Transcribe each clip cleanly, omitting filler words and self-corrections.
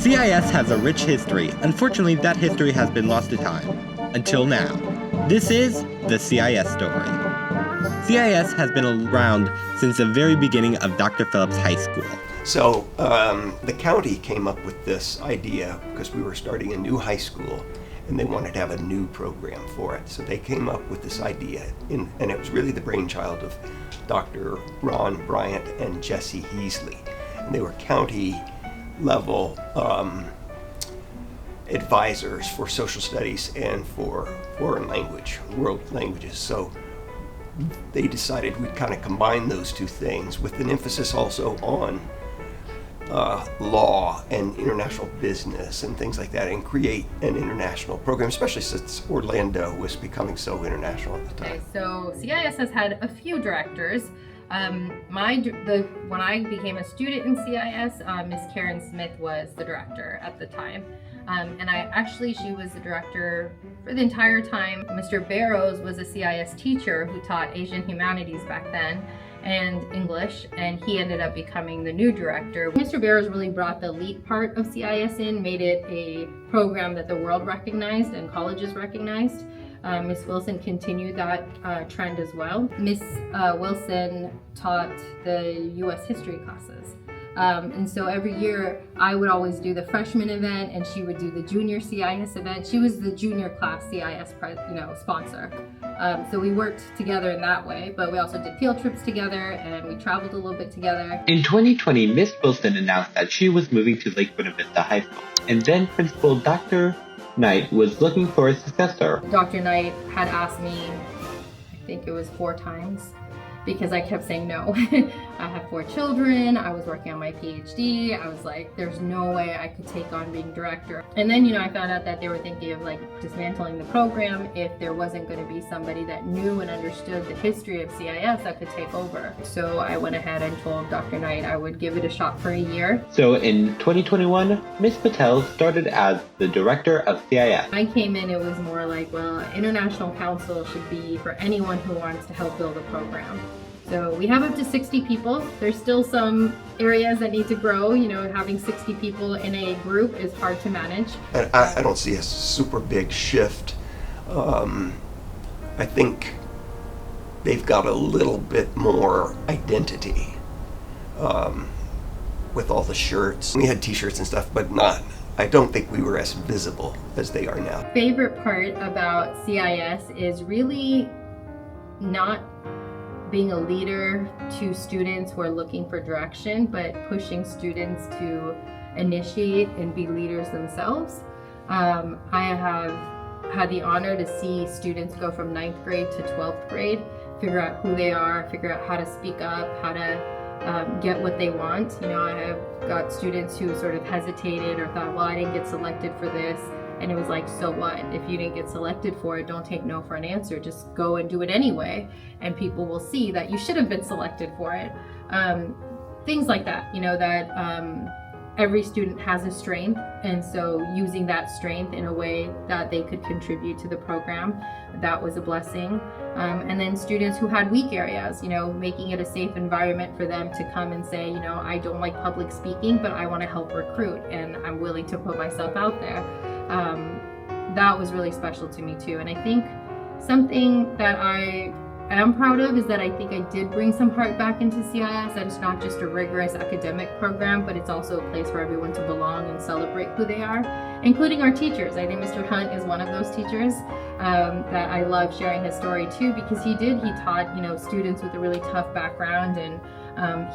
CIS has a rich history. Unfortunately, that history has been lost to time. Until now. This is the CIS story. CIS has been around since the very beginning of Dr. Phillips High School. So the county came up with this idea because we were starting a new high school and they wanted to have a new program for it. So they came up with this idea, and it was really the brainchild of Dr. Ron Bryant and Jesse Heasley. And they were county level advisors for social studies and for foreign language, world languages. So they decided we'd kind of combine those two things with an emphasis also on law and international business and things like that, and create an international program, especially since Orlando was becoming so international at the time. Okay, so CIS has had a few directors. When I became a student in CIS, Miss Karen Smith was the director at the time. And she was the director for the entire time. Mr. Barrows was a CIS teacher who taught Asian humanities back then and English, and he ended up becoming the new director. Mr. Barrows really brought the elite part of CIS in, made it a program that the world recognized and colleges recognized. Miss Wilson continued that trend as well. Miss Wilson taught the U.S. history classes. And so every year I would always do the freshman event and she would do the junior CIS event. She was the junior class CIS sponsor. So we worked together in that way, but we also did field trips together and we traveled a little bit together. In 2020, Miss Wilson announced that she was moving to Lake Buena Vista High School, and then Principal Dr. Knight was looking for a successor. Dr. Knight had asked me, I think it was 4 times, because I kept saying no. I have 4 children, I was working on my PhD, I was like, there's no way I could take on being director. And then, I found out that they were thinking of dismantling the program if there wasn't going to be somebody that knew and understood the history of CIS that could take over. So I went ahead and told Dr. Knight I would give it a shot for a year. So in 2021, Ms. Patel started as the director of CIS. I came in, it was more like, well, International Council should be for anyone who wants to help build a program. So we have up to 60 people. There's still some areas that need to grow. Having 60 people in a group is hard to manage. I don't see a super big shift. I think they've got a little bit more identity with all the shirts. We had t-shirts and stuff, but I don't think we were as visible as they are now. Favorite part about CIS is really not being a leader to students who are looking for direction, but pushing students to initiate and be leaders themselves. I have had the honor to see students go from 9th grade to 12th grade, figure out who they are, figure out how to speak up, how to get what they want. I have got students who sort of hesitated or thought, well, I didn't get selected for this. And it was like, so what? If you didn't get selected for it, don't take no for an answer. Just go and do it anyway. And people will see that you should have been selected for it. Things like that, every student has a strength. And so using that strength in a way that they could contribute to the program, that was a blessing. And then students who had weak areas, making it a safe environment for them to come and say, I don't like public speaking, but I want to help recruit and I'm willing to put myself out there. That was really special to me too. And I think something that I am proud of is that I think I did bring some heart back into CIS, that it's not just a rigorous academic program, but it's also a place for everyone to belong and celebrate who they are, including our teachers. I think Mr. Hunt is one of those teachers that I love sharing his story too, because he taught, students with a really tough background, and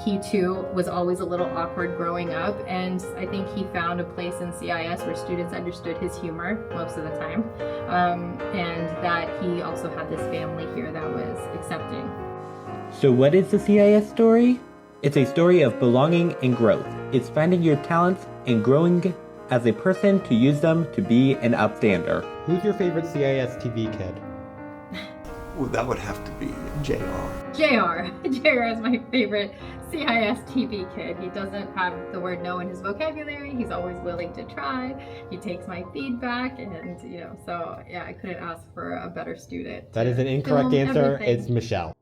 he too was always a little awkward growing up, and I think he found a place in CIS where students understood his humor most of the time, and that he also had this family here that was accepting. So what is the CIS story? It's a story of belonging and growth. It's finding your talents and growing as a person to use them to be an upstander. Who's your favorite CIS TV kid? Well, that would have to be JR. JR is my favorite CIS TV kid. He doesn't have the word no in his vocabulary. He's always willing to try. He takes my feedback, and so yeah, I couldn't ask for a better student. That is an incorrect answer. Everything. It's Michelle.